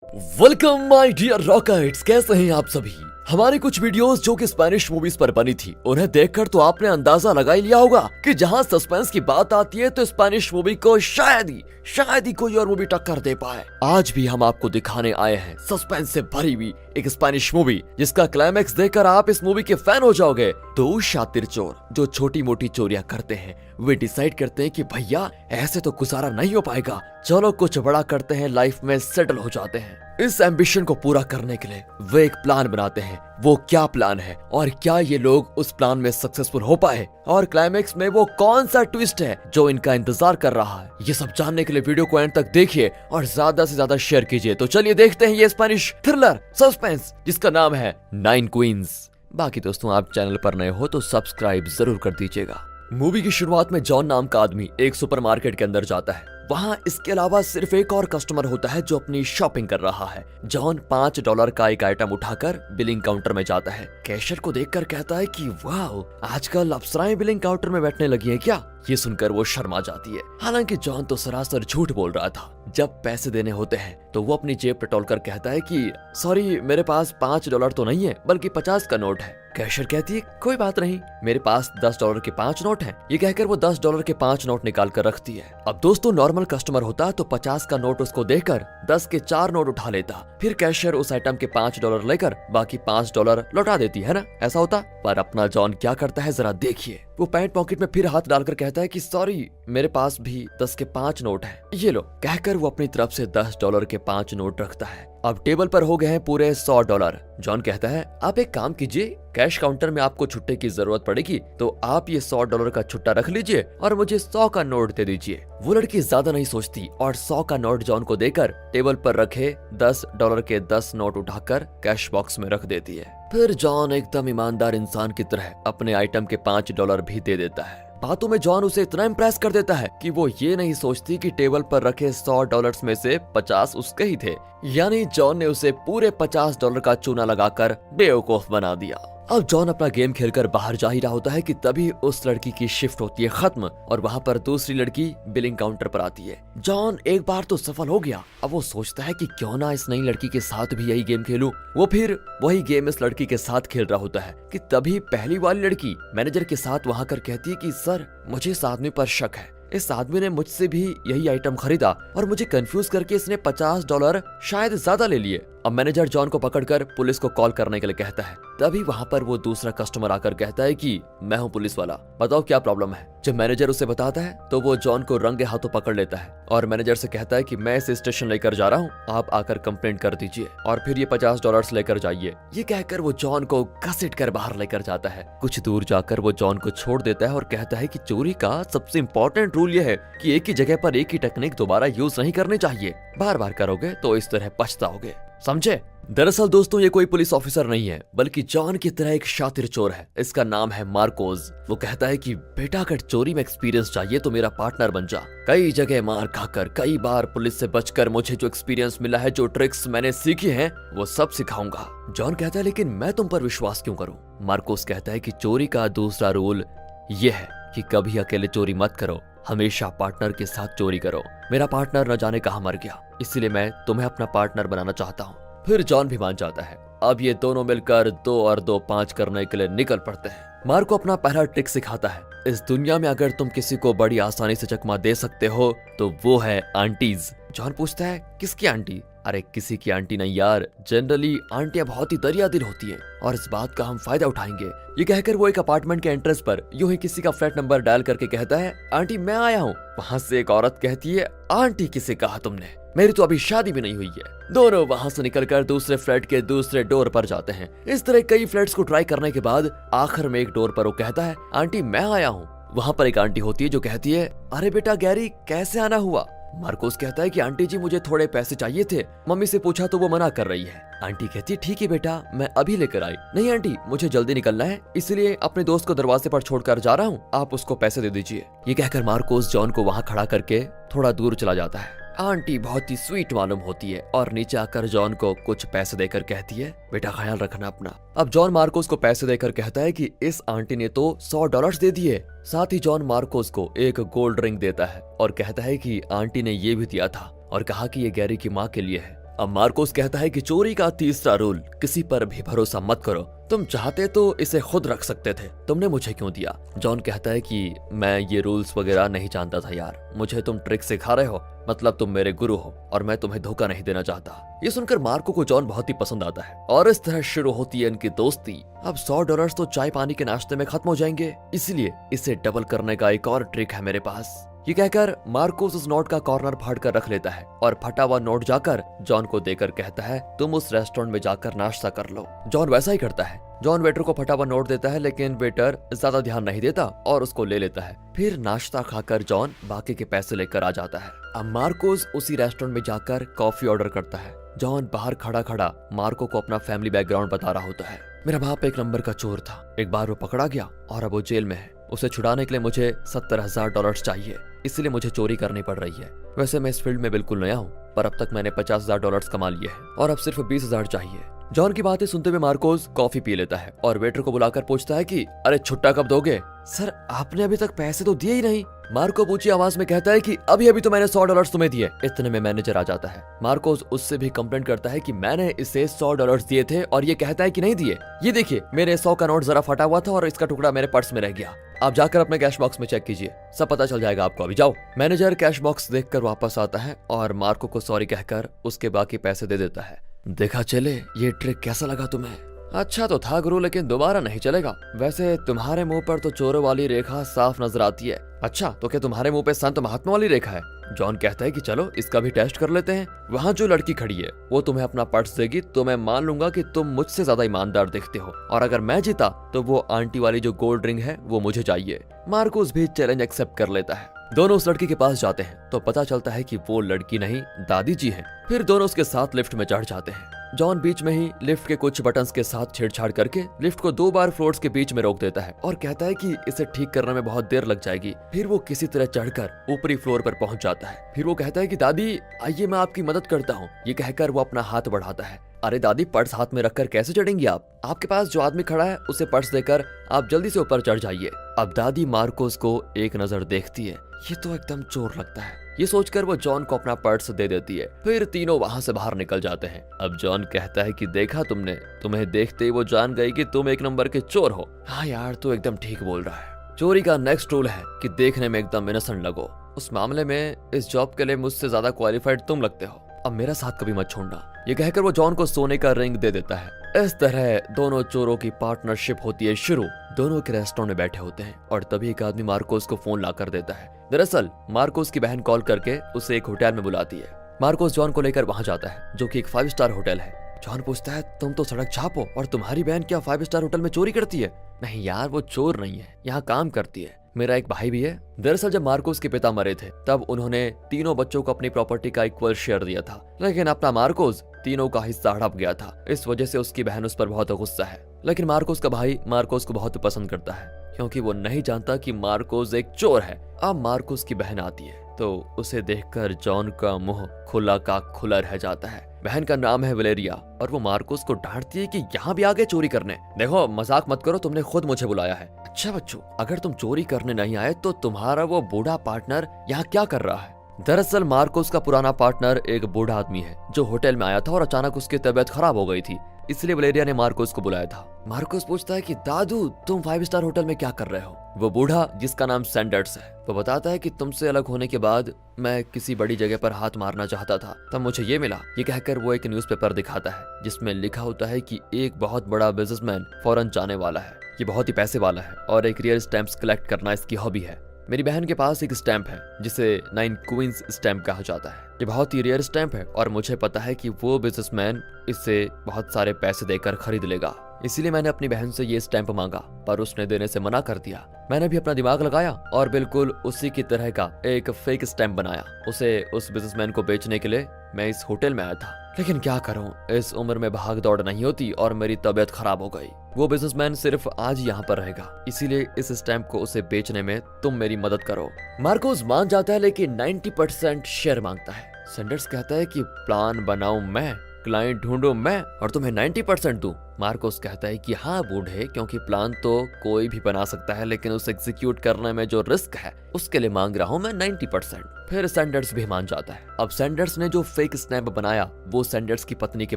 Welcome my dear rockets, कैसे हैं आप सभी। हमारी कुछ वीडियोस जो कि स्पेनिश मूवीज पर बनी थी, उन्हें देखकर तो आपने अंदाजा लगा ही लिया होगा कि जहां सस्पेंस की बात आती है तो स्पेनिश मूवी को शायद ही कोई और मूवी टक्कर दे पाए। आज भी हम आपको दिखाने आए हैं सस्पेंस से भरी हुई एक स्पेनिश मूवी जिसका क्लाइमैक्स देखकर आप इस मूवी के फैन हो जाओगे। दो शातिर चोर जो छोटी मोटी चोरियां करते हैं, वे डिसाइड करते हैं कि भैया ऐसे तो गुजारा नहीं हो पाएगा, चलो कुछ बड़ा करते हैं, लाइफ में सेटल हो जाते हैं। इस एम्बिशन को पूरा करने के लिए वे एक प्लान बनाते हैं। वो क्या प्लान है और क्या ये लोग उस प्लान में सक्सेसफुल हो पाए, और क्लाइमैक्स में वो कौन सा ट्विस्ट है जो इनका इंतजार कर रहा है, ये सब जानने के लिए वीडियो को एंड तक देखिए और ज्यादा से ज्यादा शेयर कीजिए। तो चलिए देखते हैं ये स्पेनिश थ्रिलर सस्पेंस जिसका नाम है 9 क्वींस। बाकी दोस्तों, आप चैनल पर नए हो तो सब्सक्राइब जरूर कर दीजिएगा। मूवी की शुरुआत में जॉन नाम का आदमी एक सुपरमार्केट के अंदर जाता है। वहाँ इसके अलावा सिर्फ एक और कस्टमर होता है जो अपनी शॉपिंग कर रहा है। जॉन $5 का एक आइटम उठाकर बिलिंग काउंटर में जाता है। कैशियर को देखकर कहता है कि वाह, आजकल अप्सराएं बिलिंग काउंटर में बैठने लगी हैं क्या। ये सुनकर वो शर्मा जाती है। हालांकि जॉन तो सरासर झूठ बोल रहा था। जब पैसे देने होते हैं तो वो अपनी जेब टटोलकर कहता है कि सॉरी, मेरे पास $5 तो नहीं है बल्कि 50 का नोट है। कैशियर कहती है कोई बात नहीं, मेरे पास $10 के 5 नोट हैं। ये कहकर वो $10 के 5 नोट निकाल कर रखती है। अब दोस्तों, नॉर्मल कस्टमर होता तो 50 का नोट उसको देकर 10 के 4 नोट उठा लेता। फिर कैशियर उस आइटम के $5 लेकर बाकी $5 लौटा देती है ना, ऐसा होता। पर अपना जॉन क्या करता है जरा देखिए। वो पैंट पॉकेट में फिर हाथ डालकर कहता है कि सॉरी, मेरे पास भी 10 के 5 नोट हैं, ये लो। कहकर वो अपनी तरफ से $10 के 5 नोट रखता है। अब टेबल पर हो गए हैं पूरे $100। जॉन कहता है आप एक काम कीजिए, कैश काउंटर में आपको छुट्टे की जरूरत पड़ेगी तो आप ये $100 का छुट्टा रख लीजिए और मुझे 100 का नोट दे दीजिए। वो लड़की ज्यादा नहीं सोचती और 100 का नोट जॉन को देकर टेबल पर रखे $10 के 10 नोट उठाकर कैश बॉक्स में रख देती है। फिर जॉन एकदम ईमानदार इंसान की तरह अपने आइटम के $5 भी दे देता है। बातों में जॉन उसे इतना इम्प्रेस कर देता है कि वो ये नहीं सोचती कि टेबल पर रखे $100 में से 50 उसके ही थे। यानी जॉन ने उसे पूरे $50 का चूना लगाकर बेवकूफ बना दिया। अब जॉन अपना गेम खेलकर बाहर जा ही रहा होता है कि तभी उस लड़की की शिफ्ट होती है खत्म और वहाँ पर दूसरी लड़की बिलिंग काउंटर पर आती है। जॉन एक बार तो सफल हो गया। अब वो सोचता है कि क्यों ना इस नई लड़की के साथ भी यही गेम खेलूं। वो फिर वही गेम इस लड़की के साथ खेल रहा होता है कि तभी पहली वाली लड़की मैनेजर के साथ वहाँ कर कहती है कि सर, मुझे इस आदमी पर शक है। इस आदमी ने मुझसे भी यही आइटम खरीदा और मुझे कंफ्यूज करके इसने $50 शायद ज्यादा ले लिए। अब मैनेजर जॉन को पकड़कर पुलिस को कॉल करने के लिए कहता है। तभी वहाँ पर वो दूसरा कस्टमर आकर कहता है कि मैं हूँ पुलिस वाला, बताओ क्या प्रॉब्लम है। जब मैनेजर उसे बताता है तो वो जॉन को रंगे हाथों पकड़ लेता है और मैनेजर से कहता है कि मैं इसे स्टेशन लेकर जा रहा हूँ, आप आकर कंप्लेंट कर दीजिए और फिर ये $50 लेकर जाइए। ये कहकर वो जॉन को घसीट कर बाहर लेकर जाता है। कुछ दूर जाकर वो जॉन को छोड़ देता है और कहता है कि चोरी का सबसे इम्पोर्टेंट रूल ये है कि एक ही जगह पर एक ही टेक्निक दोबारा यूज नहीं करनी चाहिए। बार बार करोगे तो इस तरह पछताओगे, समझे। दरअसल दोस्तों, ये कोई पुलिस ऑफिसर नहीं है बल्कि जॉन की तरह एक शातिर चोर है। इसका नाम है मार्कोस। वो कहता है कि बेटा, अगर चोरी में एक्सपीरियंस चाहिए तो मेरा पार्टनर बन जा। कई जगह मार खाकर, कई बार पुलिस से बचकर मुझे जो एक्सपीरियंस मिला है, जो ट्रिक्स मैंने सीखी हैं, वो सब सिखाऊंगा। जॉन कहता है लेकिन मैं तुम पर विश्वास क्यों करूं। मार्कोस कहता है कि चोरी का दूसरा रूल ये है कि कभी अकेले चोरी मत करो, हमेशा पार्टनर के साथ चोरी करो। मेरा पार्टनर न जाने कहां मर गया, इसलिए मैं तुम्हें अपना पार्टनर बनाना चाहता हूँ। फिर जॉन भी मान जाता है। अब ये दोनों मिलकर 2 और 2 5 करने के लिए निकल पड़ते हैं। मार्को अपना पहला ट्रिक सिखाता है। इस दुनिया में अगर तुम किसी को बड़ी आसानी से चकमा दे सकते हो तो वो है आंटीज। जॉन पूछता है किसकी आंटी। अरे किसी की आंटी नहीं यार, जनरली आंटियां बहुत ही दरिया दिल होती हैं और इस बात का हम फायदा उठाएंगे। ये कहकर वो एक अपार्टमेंट के एंट्रेंस पर यूं ही किसी का फ्लैट नंबर डायल करके कहता है आंटी मैं आया हूँ। वहाँ से एक औरत कहती है आंटी किसे कहा तुमने, मेरी तो अभी शादी भी नहीं हुई है। दोनों वहाँ से निकलकर दूसरे फ्लैट के दूसरे डोर पर जाते हैं। इस तरह कई फ्लैट्स को ट्राई करने के बाद आखिर में एक डोर पर वो कहता है आंटी मैं आया हूँ। वहाँ पर एक आंटी होती है जो कहती है अरे बेटा गैरी, कैसे आना हुआ। मार्कोस कहता है कि आंटी जी मुझे थोड़े पैसे चाहिए थे, मम्मी से पूछा तो वो मना कर रही है। आंटी कहती है ठीक है बेटा, मैं अभी लेकर आई। नहीं आंटी, मुझे जल्दी निकलना है, इसलिए अपने दोस्त को दरवाजे पर छोड़कर जा रहा हूँ, आप उसको पैसे दे दीजिए। ये कहकर मार्कोस जॉन को वहाँ खड़ा करके थोड़ा दूर चला जाता है। आंटी बहुत ही स्वीट मालूम होती है और नीचे आकर जॉन को कुछ पैसे देकर कहती है बेटा ख्याल रखना अपना। अब जॉन मार्कोस को पैसे देकर कहता है कि इस आंटी ने तो $100 दे दिए। साथ ही जॉन मार्कोस को एक गोल्ड रिंग देता है और कहता है कि आंटी ने ये भी दिया था और कहा कि ये गैरी की माँ के लिए है। अब मार्कोस कहता है कि चोरी का तीसरा रूल, किसी पर भी भरोसा मत करो। तुम चाहते तो इसे खुद रख सकते थे, तुमने मुझे क्यों दिया? जॉन कहता है कि मैं ये रूल्स वगैरह नहीं जानता था यार, मुझे तुम ट्रिक सिखा रहे हो, मतलब तुम मेरे गुरु हो और मैं तुम्हें धोखा नहीं देना चाहता। ये सुनकर मार्को को जॉन बहुत ही पसंद आता है और इस तरह शुरू होती है इनकी दोस्ती। अब $100 तो चाय पानी के नाश्ते में खत्म हो जाएंगे, इसलिए इसे डबल करने का एक और ट्रिक है मेरे पास। ये कहकर मार्कोस उस नोट का कॉर्नर फाड़ कर रख लेता है और फटा हुआ नोट जाकर जॉन को देकर कहता है तुम उस रेस्टोरेंट में जाकर नाश्ता कर लो। जॉन वैसा ही करता है। जॉन वेटर को फटा हुआ नोट देता है, लेकिन वेटर ज्यादा ध्यान नहीं देता और उसको ले लेता है। फिर नाश्ता खाकर जॉन बाकी के पैसे लेकर आ जाता है। अब मार्कोस उसी रेस्टोरेंट में जाकर कॉफी ऑर्डर करता है। जॉन बाहर खड़ा खड़ा मार्को को अपना फैमिली बैकग्राउंड बता रहा होता है। मेरा बाप एक नंबर का चोर था, एक बार वो पकड़ा गया और अब वो जेल में है। उसे छुड़ाने के लिए मुझे $70,000 चाहिए, इसलिए मुझे चोरी करनी पड़ रही है। वैसे मैं इस फील्ड में बिल्कुल नया हूँ, पर अब तक मैंने $50,000 कमा लिए हैं और अब सिर्फ 20,000 चाहिए। जॉन की बातें सुनते हुए मार्कोस कॉफी पी लेता है और वेटर को बुलाकर पूछता है कि अरे छुट्टा कब दोगे? सर आपने अभी तक पैसे तो दिए ही नहीं। मार्को ऊंची आवाज में कहता है कि अभी अभी तो मैंने $100 तुम्हें दिए। इतने में मैनेजर आ जाता है। मार्कोस उससे भी कंप्लेंट करता है कि मैंने इसे $100 दिए थे और ये कहता है कि नहीं दिए। ये देखिए मेरे 100 का नोट जरा फटा हुआ था और इसका टुकड़ा मेरे पर्स में रह गया। आप जाकर अपने कैश बॉक्स में चेक कीजिए, सब पता चल जाएगा आपको, अभी जाओ। मैनेजर कैश बॉक्स देखकर वापस आता है और मार्को को सॉरी कहकर उसके बाकी पैसे दे देता है। देखा चले ये ट्रिक कैसा लगा तुम्हें? अच्छा तो था गुरु, लेकिन दोबारा नहीं चलेगा। वैसे तुम्हारे मुंह पर तो चोरों वाली रेखा साफ नजर आती है। अच्छा तो क्या तुम्हारे मुंह पे संत महात्मा वाली रेखा है? जॉन कहता है कि चलो इसका भी टेस्ट कर लेते हैं। वहाँ जो लड़की खड़ी है वो तुम्हें अपना पर्स देगी तो मैं मान लूंगा कि तुम मुझसे ज्यादा ईमानदार दिखते हो, और अगर मैं जीता तो वो आंटी वाली जो गोल्ड रिंग है वो मुझे चाहिए। मार्कोस भी चैलेंज एक्सेप्ट कर लेता है। दोनों उस लड़की के पास जाते हैं तो पता चलता है कि वो लड़की नहीं दादी जी हैं। फिर दोनों उसके साथ लिफ्ट में चढ़ जाते हैं। जॉन बीच में ही लिफ्ट के कुछ बटन्स के साथ छेड़छाड़ करके लिफ्ट को 2 बार फ्लोर्स के बीच में रोक देता है और कहता है कि इसे ठीक करने में बहुत देर लग जाएगी। फिर वो किसी तरह चढ़कर ऊपरी फ्लोर पर पहुंच जाता है। फिर वो कहता है कि दादी आइए मैं आपकी मदद करता हूँ। ये कहकर वो अपना हाथ बढ़ाता है। अरे दादी पर्स हाथ में रखकर कैसे चढ़ेंगी आप? आपके पास जो आदमी खड़ा है उसे पर्स देकर आप जल्दी से ऊपर चढ़ जाइए। अब दादी मार्कोस को एक नजर देखती है, ये तो एकदम चोर लगता है। ये सोचकर वो जॉन को अपना पर्स दे देती है। फिर तीनों वहाँ से बाहर निकल जाते हैं। अब जॉन कहता है कि देखा तुमने, तुम्हें देखते ही वो जान गई कि तुम एक नंबर के चोर हो। हाँ यार तू एकदम ठीक बोल रहा है। चोरी का नेक्स्ट रूल है कि देखने में एकदम इनोसेंट लगो। उस मामले में इस जॉब के लिए मुझसे ज्यादा क्वालिफाइड तुम लगते हो। अब मेरा साथ कभी मत छोड़ना। ये कहकर वो जॉन को सोने का रिंग दे देता है। इस तरह दोनों चोरों की पार्टनरशिप होती है शुरू। दोनों के रेस्टोरेंट में बैठे होते हैं और तभी एक आदमी मार्कोस को फोन ला कर देता है। दरअसल मार्कोस की बहन कॉल करके उसे एक होटल में बुलाती है। मार्कोस जॉन को लेकर वहां जाता है जो कि एक 5 स्टार होटल है। जॉन पूछता है तुम तो सड़क छाप हो और तुम्हारी बहन क्या 5 स्टार होटल में चोरी करती है? नहीं यार वो चोर नहीं है, यहाँ काम करती है। मेरा एक भाई भी है। दरअसल जब मार्कोस के पिता मरे थे तब उन्होंने तीनों बच्चों को अपनी प्रॉपर्टी का इक्वल शेयर दिया था, लेकिन अपना मार्कोस तीनों का हिस्सा हड़प गया था। इस वजह से उसकी बहन उस पर बहुत गुस्सा है। लेकिन मार्कोस का भाई मार्कोस को बहुत पसंद करता है क्योंकि वो नहीं जानता कि मार्कोस एक चोर है। अब मार्कोस की बहन आती है तो उसे देखकर जॉन का मुंह खुला का खुला रह जाता है। बहन का नाम है वलेरिया और वो मार्कोस को डांटती है कि यहाँ भी आ गए चोरी करने। देखो मजाक मत करो, तुमने खुद मुझे बुलाया है। अच्छा बच्चों, अगर तुम चोरी करने नहीं आए तो तुम्हारा वो बूढ़ा पार्टनर यहाँ क्या कर रहा है? दरअसल मार्कोस का पुराना पार्टनर एक बूढ़ा आदमी है जो होटल में आया था और अचानक उसकी तबीयत खराब हो गई थी, इसलिए वलेरिया ने मार्कोस को बुलाया था। मार्कोस पूछता है कि दादू तुम 5 स्टार होटल में क्या कर रहे हो? वो बूढ़ा जिसका नाम सैंडर्स है वो बताता है कि तुमसे अलग होने के बाद मैं किसी बड़ी जगह पर हाथ मारना चाहता था, तब मुझे ये मिला। ये कहकर वो एक न्यूज़पेपर दिखाता है जिसमें लिखा होता है कि एक बहुत बड़ा बिजनेसमैन फॉरेन जाने वाला है। ये बहुत ही पैसे वाला है और एक रियल स्टैंप्स कलेक्ट करना इसकी हॉबी है। मेरी बहन के पास एक स्टैंप है जिसे 9 क्वींस स्टैंप कहा जाता है। ये बहुत ही रेयर स्टैंप है और मुझे पता है कि वो बिजनेसमैन इसे बहुत सारे पैसे देकर खरीद लेगा, इसीलिए मैंने अपनी बहन से ये स्टैंप मांगा पर उसने देने से मना कर दिया। मैंने भी अपना दिमाग लगाया और बिल्कुल उसी की तरह का एक फेक स्टैंप बनाया। उसे उस बिजनेसमैन को बेचने के लिए मैं इस होटल में आया था, लेकिन क्या करूं, इस उम्र में भाग दौड़ नहीं होती और मेरी तबीयत खराब हो गई। वो बिजनेसमैन सिर्फ आज यहाँ पर रहेगा, इसीलिए इस स्टैंप को उसे बेचने में तुम मेरी मदद करो। मार्कोस मान जाता है लेकिन 90% शेयर मांगता है। सैंडर्स कहता है कि प्लान बनाऊं मैं, क्लाइंट ढूंढूं मैं और तुम्हें 90% दूं। मार्कोस कहता है कि हाँ बूढ़े, क्योंकि प्लान तो कोई भी बना सकता है, लेकिन उसे एग्जीक्यूट करने में जो रिस्क है उसके लिए मांग रहा हूँ मैं 90%। फिर सैंडर्स भी मान जाता है। अब सैंडर्स ने जो फेक स्टैंप बनाया वो सैंडर्स की पत्नी के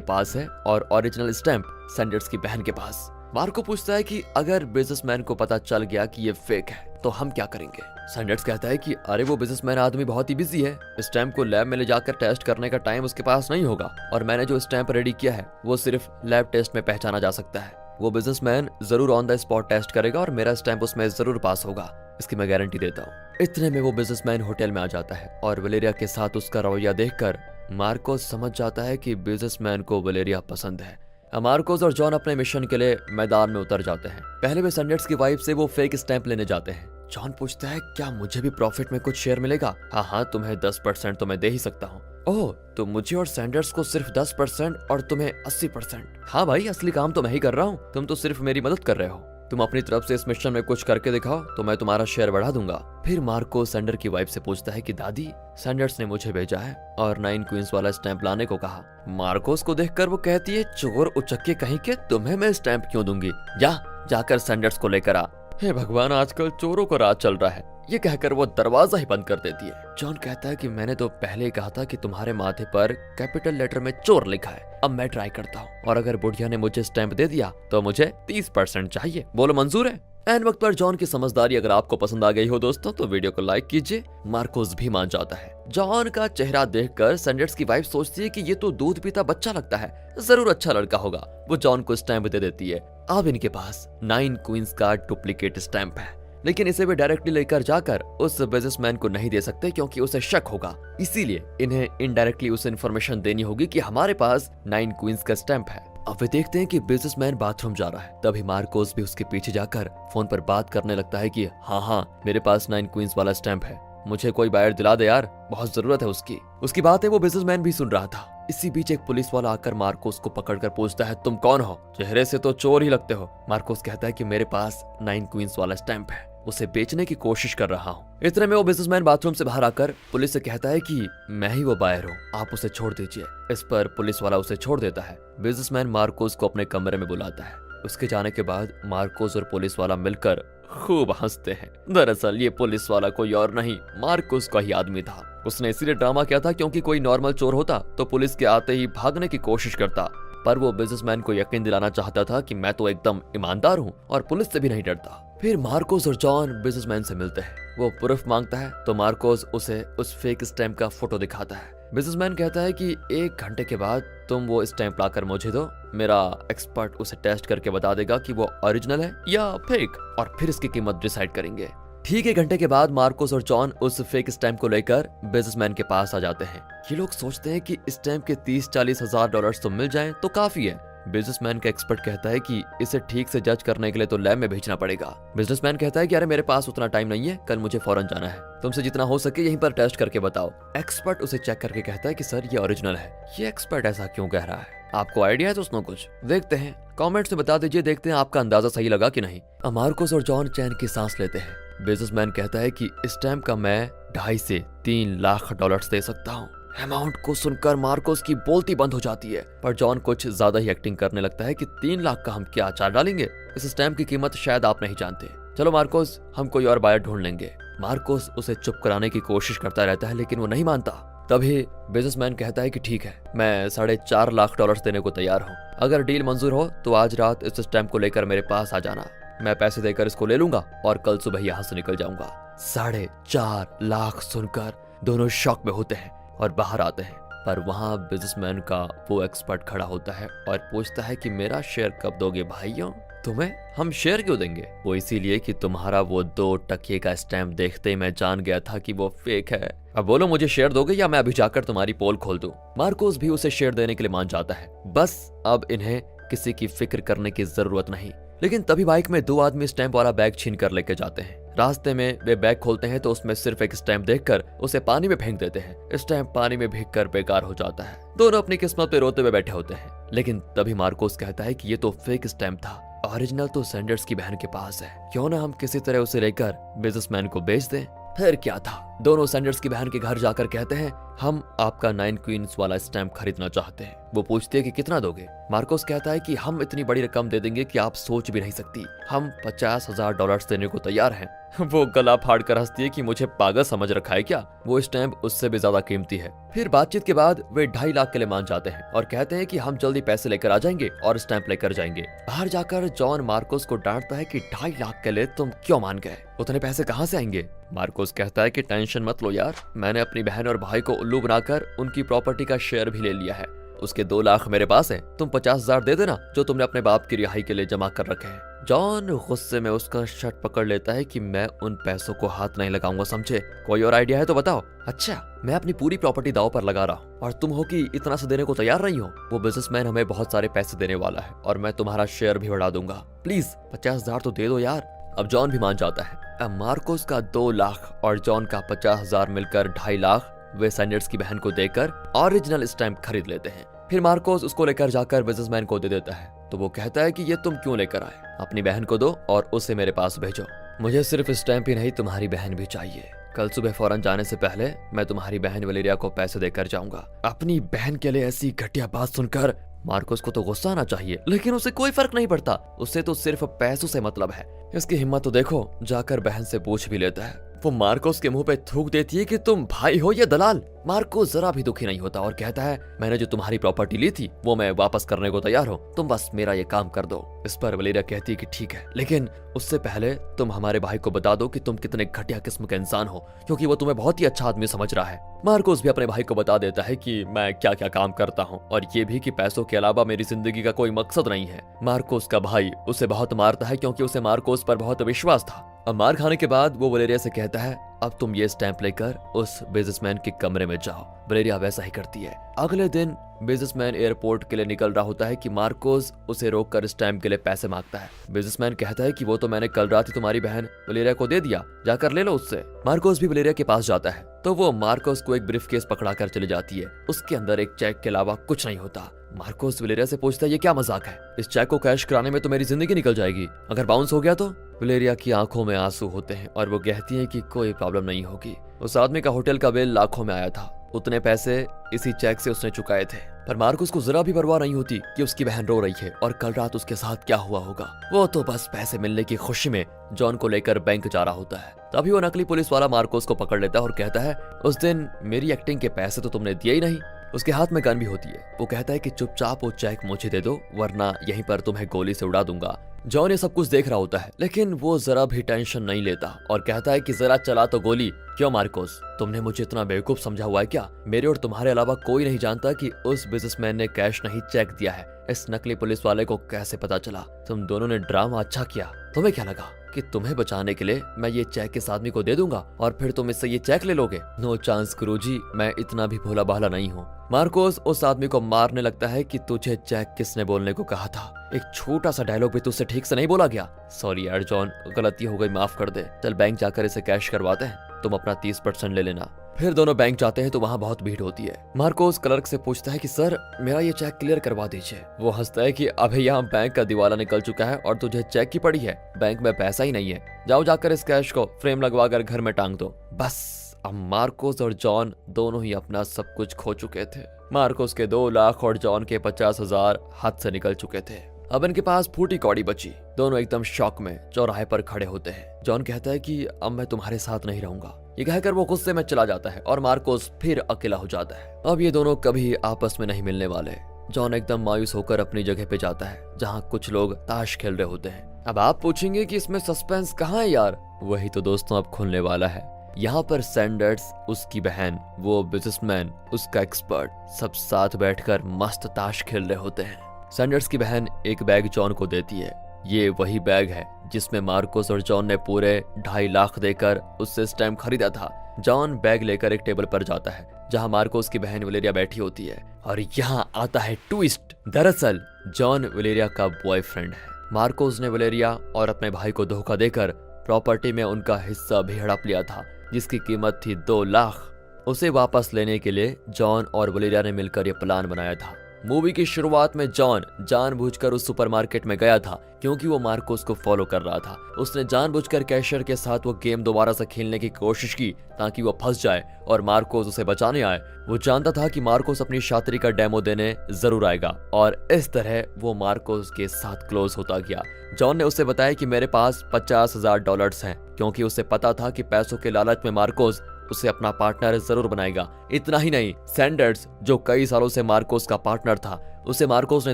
पास है और ओरिजिनल स्टैंप सैंडर्स की बहन के पास। मार्को पूछता है कि अगर बिजनेसमैन को पता चल गया कि ये फेक है तो हम क्या करेंगे। सैंडर्स कहता है कि अरे वो बिजनेसमैन आदमी बहुत ही बिजी है, स्टैंप को लैब में ले जाकर टेस्ट करने का टाइम उसके पास नहीं होगा, और मैंने जो स्टैंप रेडी किया है वो सिर्फ लैब टेस्ट में पहचाना जा सकता है। वो बिजनेसमैन जरूर ऑन द स्पॉट टेस्ट करेगा और मेरा स्टैंप उसमें जरूर पास होगा, इसकी मैं गारंटी देता हूँ। इतने में वो बिजनेसमैन होटल में आ जाता है और वलेरिया के साथ उसका रवैया देखकर मार्कोस समझ जाता है कि बिजनेसमैन को वलेरिया पसंद है। मार्कोस और जॉन अपने मिशन के लिए मैदान में उतर जाते हैं। पहले वे सैंडर्स की वाइफ से वो फेक स्टैंप लेने जाते हैं। जॉन पूछता है क्या मुझे भी प्रॉफिट में कुछ शेयर मिलेगा। हाँ, तुम्हें 10% तो मैं दे ही सकता हूँ। ओह, तो मुझे और सैंडर्स को सिर्फ 10% और तुम्हें 80%। हाँ भाई, असली काम तो मैं ही कर रहा हूँ, तुम तो सिर्फ मेरी मदद कर रहे हो। तुम अपनी तरफ से इस मिशन में कुछ करके दिखाओ तो मैं तुम्हारा शेयर बढ़ा दूंगा। फिर मार्को सैंडर की वाइफ से पूछता है कि दादी, सैंडर्स ने मुझे भेजा है और 9 क्वींस वाला स्टैंप लाने को कहा। मार्कोस को देखकर वो कहती है चोर उचक्के कहीं के, तुम्हें मैं स्टैंप क्यों दूंगी, जाकर सैंडर्स को लेकर आ। हे भगवान, आजकल चोरों को राज चल रहा है, ये कहकर वो दरवाजा ही बंद कर देती है। जॉन कहता है कि मैंने तो पहले ही कहा था कि तुम्हारे माथे पर कैपिटल लेटर में चोर लिखा है। अब मैं ट्राई करता हूँ, और अगर बुढ़िया ने मुझे स्टैंप दे दिया तो मुझे 30% चाहिए। बोलो मंजूर है। एन वक्त पर जॉन की समझदारी अगर आपको पसंद आ गई हो दोस्तों तो वीडियो को लाइक कीजिए। मार्कोस भी मान जाता है। जॉन का चेहरा देखकर सैंडर्स की वाइफ सोचती है कि ये तो दूध पीता बच्चा लगता है, जरूर अच्छा लड़का होगा। वो जॉन को स्टैंप दे देती है। अब इनके पास 9 क्वींस का डुप्लीकेट स्टैंप है, लेकिन इसे वे डायरेक्टली लेकर जाकर उस बिजनेसमैन को नहीं दे सकते क्योंकि उसे शक होगा। इसीलिए इन्हें इनडायरेक्टली उसे इन्फॉर्मेशन देनी होगी कि हमारे पास 9 क्वींस का स्टैंप है। अब वे देखते हैं कि बिजनेसमैन बाथरूम जा रहा है। तभी मार्कोस भी उसके पीछे जाकर फोन पर बात करने लगता है कि हाँ, मेरे पास 9 क्वींस वाला स्टैंप है, मुझे कोई बायर दिला दे यार, बहुत जरूरत है उसकी। उसकी बातें वो बिजनेसमैन भी सुन रहा था। इसी बीच एक पुलिस वाला आकर मार्कोस को पकड़कर पूछता है तुम कौन हो, चेहरे से तो चोर ही लगते हो। मार्कोस कहता है कि मेरे पास 9 क्वींस वाला स्टैंप है, उसे बेचने की कोशिश कर रहा हूँ। इतने में वो बिजनेसमैन बाथरूम से बाहर आकर पुलिस से कहता है कि मैं ही वो बायर हूँ, आप उसे छोड़ दीजिए। इस पर पुलिस वाला उसे छोड़ देता है। बिजनेसमैन मार्कोस को अपने कमरे में बुलाता है। उसके जाने के बाद मार्कोस और पुलिस वाला मिलकर खूब हंसते हैं। दरअसल ये पुलिस वाला कोई और नहीं, मार्कोस का ही आदमी था। उसने इसीलिए ड्रामा किया था क्योंकि कोई नॉर्मल चोर होता तो पुलिस के आते ही भागने की कोशिश करता, पर वो बिजनेसमैन को यकीन दिलाना चाहता था कि मैं तो एकदम ईमानदार हूँ और पुलिस से भी नहीं डरता। फिर मार्कोस और जॉन बिजनेसमैन से मिलते हैं। वो प्रूफ मांगता है तो मार्कोस उसे उस फेक स्टैंप का फोटो दिखाता है। बिजनेसमैन कहता है कि 1 घंटे के बाद तुम वो स्टैंप लाकर मुझे दो, मेरा एक्सपर्ट उसे टेस्ट करके बता देगा कि वो ओरिजिनल है या फेक, और फिर इसकी कीमत डिसाइड करेंगे। ठीक 1 घंटे के बाद मार्कोस और जॉन उस फेक स्टैंप को लेकर बिजनेसमैन के पास आ जाते हैं। ये लोग सोचते हैं कि स्टैंप के 30-40 हजार डॉलर तो मिल जाएं तो काफी है। बिजनेसमैन का एक्सपर्ट कहता है कि इसे ठीक से जज करने के लिए तो लैब में भेजना पड़ेगा। बिजनेसमैन कहता है कि अरे मेरे पास उतना टाइम नहीं है, कल मुझे फौरन जाना है, तुमसे जितना हो सके यहीं पर टेस्ट करके बताओ। एक्सपर्ट उसे चेक करके कहता है कि सर ये ओरिजिनल है। ये एक्सपर्ट ऐसा क्यों कह रहा है, आपको आइडिया है दोस्तों कुछ? देखते हैं, कमेंट्स में बता दीजिए, देखते हैं आपका अंदाजा सही लगा कि नहीं। मार्कोस और जॉन चैन की सांस लेते हैं। बिजनेसमैन कहता है कि स्टैंप का मैं 2.5 से 3 लाख डॉलर दे सकता हूँ। अमाउंट को सुनकर मार्कोस की बोलती बंद हो जाती है, पर जॉन कुछ ज्यादा ही एक्टिंग करने लगता है कि 3 लाख का हम क्या अचार डालेंगे, इस स्टैंप की कीमत शायद आप नहीं जानते। चलो मार्कोस, हम कोई और बायर ढूंढ लेंगे। मार्कोस उसे चुप कराने की कोशिश करता रहता है लेकिन वो नहीं मानता। तभी बिजनेसमैन कहता है कि ठीक है, मैं 4.5 लाख डॉलर देने को तैयार हूँ। अगर डील मंजूर हो तो आज रात इस स्टैंप को लेकर मेरे पास आ जाना, मैं पैसे देकर इसको ले लूंगा और कल सुबह यहाँ से निकल जाऊंगा। 4.5 लाख सुनकर दोनों शॉक में होते हैं और बाहर आते हैं, पर वहाँ बिजनेसमैन का वो एक्सपर्ट खड़ा होता है और पूछता है कि मेरा शेयर कब दोगे भाइयों? तुम्हें हम शेयर क्यों देंगे? वो इसीलिए कि तुम्हारा वो 2 टके का स्टैंप देखते ही मैं जान गया था कि वो फेक है। अब बोलो, मुझे शेयर दोगे या मैं अभी जाकर तुम्हारी पोल खोल दूं? मार्कोस भी उसे शेयर देने के लिए मान जाता है। बस अब इन्हें किसी की फिक्र करने की जरूरत नहीं। लेकिन तभी बाइक में 2 आदमी स्टैंप वाला बैग छीन कर लेके जाते हैं। रास्ते में वे बैग खोलते हैं तो उसमें सिर्फ एक स्टैंप देखकर उसे पानी में फेंक देते हैं। स्टैंप पानी में भीगकर बेकार हो जाता है। दोनों अपनी किस्मत पे रोते हुए बैठे होते हैं। लेकिन तभी मार्कोस कहता है कि ये तो फेक स्टैंप था, ओरिजिनल तो सैंडर्स की बहन के पास है, क्यों ना हम किसी तरह उसे लेकर बिजनेसमैन को बेच दें। फिर क्या था, दोनों सैंडर्स की बहन के घर जाकर कहते हैं हम आपका 9 क्वींस वाला स्टैम्प खरीदना चाहते हैं। वो पूछते हैं कि कितना दोगे। मार्कोस कहता है कि हम इतनी बड़ी रकम दे देंगे कि आप सोच भी नहीं सकती, हम $50,000 देने को तैयार हैं। वो गला फाड़ कर हंसती है कि मुझे पागल समझ रखा है क्या, वो स्टैम्प उससे भी ज्यादा कीमती है। फिर बातचीत के बाद वे 2.5 लाख के लिए मान जाते हैं और कहते हैं कि हम जल्दी पैसे लेकर आ जाएंगे और स्टैम्प लेकर जाएंगे। बाहर जाकर जॉन मार्कोस को डांटता है कि 2.5 लाख के लिए तुम क्यों मान गए, उतने पैसे कहाँ से आएंगे। मार्कोस कहता है कि टेंशन मत लो यार, मैंने अपनी बहन और भाई को उल्लू बनाकर उनकी प्रॉपर्टी का शेयर भी ले लिया है, उसके 2 लाख मेरे पास है, तुम 50,000 दे देना जो तुमने अपने बाप की रिहाई के लिए जमा कर रखे हैं। जॉन गुस्से में उसका शर्ट पकड़ लेता है कि मैं उन पैसों को हाथ नहीं लगाऊंगा, समझे, कोई और आइडिया है तो बताओ। अच्छा, मैं अपनी पूरी प्रॉपर्टी दांव पर लगा रहा हूँ और तुम हो कि इतना सा देने को तैयार नहीं हो। वो बिजनेसमैन हमें बहुत सारे पैसे देने वाला है और मैं तुम्हारा शेयर भी बढ़ा दूंगा, प्लीज 50,000 तो दे दो यार। अब जॉन भी मान जाता है। अब मार्कोस का 2 लाख और जॉन का 50,000 मिलकर 2.5 लाख वे सैंडर्स की बहन को देकर ओरिजिनल स्टैम्प खरीद लेते हैं। फिर मार्कोस उसको लेकर जाकर बिजनेसमैन को दे देता है, तो वो कहता है कि ये तुम क्यों लेकर आए, अपनी बहन को दो और उसे मेरे पास भेजो। मुझे सिर्फ स्टैम्प ही नहीं, तुम्हारी बहन भी चाहिए। कल सुबह फौरन जाने से पहले मैं तुम्हारी बहन वलेरिया को पैसे देकर जाऊंगा। अपनी बहन के लिए ऐसी घटिया बात सुनकर मार्कोस को तो गुस्सा आना चाहिए, लेकिन उसे कोई फर्क नहीं पड़ता, उससे तो सिर्फ पैसों से मतलब है। इसकी हिम्मत तो देखो, जाकर बहन से पूछ भी लेता है। वो मार्कोस के मुंह पे थूक देती है कि तुम भाई हो या दलाल। मार्कोस जरा भी दुखी नहीं होता और कहता है मैंने जो तुम्हारी प्रॉपर्टी ली थी वो मैं वापस करने को तैयार हूँ, तुम बस मेरा ये काम कर दो। इस पर वलेरिया कहती है कि ठीक है, लेकिन उससे पहले तुम हमारे भाई को बता दो कि तुम कितने घटिया किस्म के इंसान हो, क्योंकि वो तुम्हें बहुत ही अच्छा आदमी समझ रहा है। मार्कोस भी अपने भाई को बता देता है कि मैं क्या क्या काम करता हूँ और ये भी कि पैसों के अलावा मेरी जिंदगी का कोई मकसद नहीं है। मार्कोस का भाई उसे बहुत मारता है क्योंकि उसे मार्कोस पर बहुत विश्वास था। अब मार खाने के बाद वो वलेरिया से कहता है अब तुम ये स्टैम्प लेकर उस बिजनेसमैन के कमरे में जाओ। वलेरिया वैसा ही करती है। अगले दिन बिजनेसमैन एयरपोर्ट के लिए निकल रहा होता है कि मार्कोस उसे रोककर स्टैम्प के लिए पैसे मांगता है। बिजनेसमैन कहता है कि वो तो मैंने कल रात ही तुम्हारी बहन वलेरिया को दे दिया, जाकर ले लो उससे। मार्कोस भी वलेरिया के पास जाता है तो वो मार्कोस को एक ब्रीफकेस पकड़ाकर चली जाती है। उसके अंदर एक चेक के अलावा कुछ नहीं होता। मार्कोस वलेरिया से पूछता है ये क्या मजाक है, इस चेक को कैश कराने में तो मेरी जिंदगी निकल जाएगी, अगर बाउंस हो गया तो। वलेरिया की आंखों में आंसू होते हैं और वो कहती है कि कोई प्रॉब्लम नहीं होगी। उस आदमी का होटल का बिल लाखों में आया था, उतने पैसे इसी चेक से उसने चुकाए थे। पर मार्कोस को जरा भी परवाह नहीं होती कि उसकी बहन रो रही है और कल रात उसके साथ क्या हुआ होगा। वो तो बस पैसे मिलने की खुशी में जॉन को लेकर बैंक जा रहा होता है। तभी वो नकली पुलिस वाला मार्कोस को पकड़ लेता है और कहता है उस दिन मेरी एक्टिंग के पैसे तो तुमने दिए ही नहीं। उसके हाथ में गन भी होती है। वो कहता है कि चुपचाप वो चेक मुझे दे दो वरना यहीं पर तुम्हें गोली से उड़ा दूंगा। जॉन ये सब कुछ देख रहा होता है लेकिन वो जरा भी टेंशन नहीं लेता और कहता है कि जरा चला तो गोली। क्यों मार्कोस, तुमने मुझे इतना बेवकूफ समझा हुआ है क्या? मेरे और तुम्हारे अलावा कोई नहीं जानता कि उस बिजनेसमैन ने कैश नहीं चेक दिया है। इस नकली पुलिस वाले को कैसे पता चला? तुम दोनों ने ड्रामा अच्छा किया। तुम्हें क्या लगा कि तुम्हें बचाने के लिए मैं ये चेक इस आदमी को दे दूंगा और फिर तुम इससे ये चेक ले लोगे? नो चांस गुरुजी, मैं इतना भी भोला भाला नहीं हूँ। मार्कोस उस आदमी को मारने लगता है कि तुझे चेक किसने बोलने को कहा था? एक छोटा सा डायलॉग भी तुझसे ठीक से नहीं बोला गया। सॉरी यार जॉन, गलती हो गई, माफ कर दे। चल बैंक जाकर इसे कैश करवाते हैं, तुम अपना 30% ले लेना। फिर दोनों बैंक जाते हैं तो वहाँ बहुत भीड़ होती है। मार्कोस क्लर्क से पूछता है कि सर मेरा ये चेक क्लियर करवा दीजिए। वो हंसता है कि अभी यहाँ बैंक का दिवाला निकल चुका है और तुझे चेक की पड़ी है, बैंक में पैसा ही नहीं है। जाओ जाकर इस कैश को फ्रेम लगवा कर घर में टांग दो। बस अब मार्कोस और जॉन दोनों ही अपना सब कुछ खो चुके थे। मार्कोस के 2 लाख और जॉन के 50,000 हाथ से निकल चुके थे। अब इनके पास फूटी कौड़ी बची। दोनों एकदम शॉक में चौराहे पर खड़े होते हैं। जॉन कहता है कि अब मैं तुम्हारे साथ नहीं रहूंगा। ये कहकर वो गुस्से में चला जाता है और मार्कोस फिर अकेला हो जाता है। अब ये दोनों कभी आपस में नहीं मिलने वाले। जॉन एकदम मायूस होकर अपनी जगह पे जाता है जहाँ कुछ लोग ताश खेल रहे होते हैं। अब आप पूछेंगे कि इसमें सस्पेंस कहाँ है यार? वही तो दोस्तों अब खुलने वाला है। यहाँ पर सैंडर्स, उसकी बहन, वो बिजनेसमैन, उसका एक्सपर्ट, सब साथ बैठकर मस्त ताश खेल रहे होते हैं। सैंडर्स की बहन एक बैग जॉन को देती है। ये वही बैग है जिसमें मार्कोस और जॉन ने पूरे 2.5 लाख देकर उससे स्टैम्प खरीदा था। जॉन बैग लेकर एक टेबल पर जाता है जहां मार्कोस की बहन वलेरिया बैठी होती है और यहाँ आता है ट्विस्ट। दरअसल जॉन वलेरिया का बॉयफ्रेंड है। मार्कोस ने वलेरिया और अपने भाई को धोखा देकर प्रॉपर्टी में उनका हिस्सा भी हड़प लिया था जिसकी कीमत थी 2 लाख। उसे वापस लेने के लिए जॉन और वलेरिया ने मिलकर यह प्लान बनाया था। मूवी की शुरुआत में जॉन जानबूझकर उस सुपरमार्केट में गया था क्योंकि वो मार्कोस को फॉलो कर रहा था। उसने जानबूझकर कैशियर के साथ वो गेम दोबारा से खेलने की कोशिश की ताकि वो फंस जाए और मार्कोस उसे बचाने आए। वो जानता था कि मार्कोस अपनी शातिरी का डेमो देने जरूर आएगा और इस तरह वो मार्कोस के साथ क्लोज होता गया। जॉन ने उसे बताया कि मेरे पास $50,000 हैं, क्योंकि उसे पता था कि पैसों के लालच में मार्कोस उसे अपना पार्टनर जरूर बनाएगा। इतना ही नहीं, सैंडर्स जो कई सालों से मार्कोस का पार्टनर था, उसे मार्कोस ने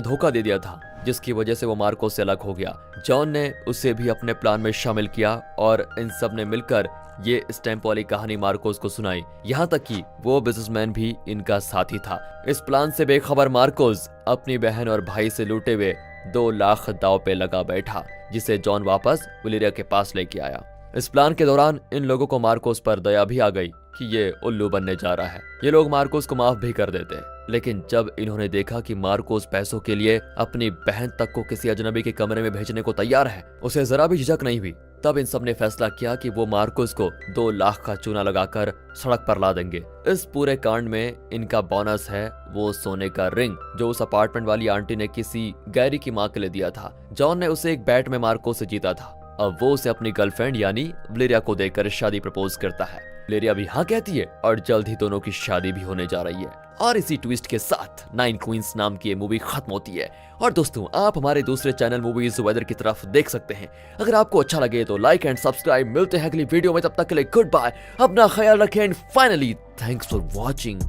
धोखा दे दिया था, जिसकी वजह से वो मार्कोस से अलग हो गया। जॉन ने उसे भी अपने प्लान में शामिल किया और इन सब ने मिलकर ये स्टैम्प वाली कहानी मार्कोस को सुनाई। यहाँ तक कि वो बिजनेसमैन भी इनका साथी था। इस प्लान से बेखबर मार्कोस अपनी बहन और भाई से लूटे हुए 2 लाख दांव पे लगा बैठा, जिसे जॉन वापस वलेरिया के पास लेके आया। इस प्लान के दौरान इन लोगों को मार्कोस पर दया भी आ गई कि ये उल्लू बनने जा रहा है। ये लोग मार्कोस को माफ भी कर देते, लेकिन जब इन्होंने देखा कि मार्कोस पैसों के लिए अपनी बहन तक को किसी अजनबी के कमरे में भेजने को तैयार है, उसे जरा भी झिझक नहीं हुई। तब इन सब ने फैसला किया कि वो मार्कोस को 2 लाख का चूना लगाकर सड़क पर ला देंगे। इस पूरे कांड में इनका बोनस है वो सोने का रिंग, जो उस अपार्टमेंट वाली आंटी ने किसी गैरी की मां के लिए दिया था। जॉन ने उसे एक बैट में मार्कोस से जीता था। अब वो उसे अपनी गर्लफ्रेंड यानी वलेरिया को देकर शादी प्रपोज करता है। वलेरिया भी हाँ कहती है और जल्द ही दोनों की शादी भी होने जा रही है। और इसी ट्विस्ट के साथ 9 क्वींस नाम की ये मूवी खत्म होती है। और दोस्तों, आप हमारे दूसरे चैनल मूवीज वेदर की तरफ देख सकते हैं। अगर आपको अच्छा लगे तो लाइक एंड सब्सक्राइब। मिलते हैं अगली वीडियो में, तब तक के लिए गुड बाय, अपना ख्याल रखें and finally thanks for watching.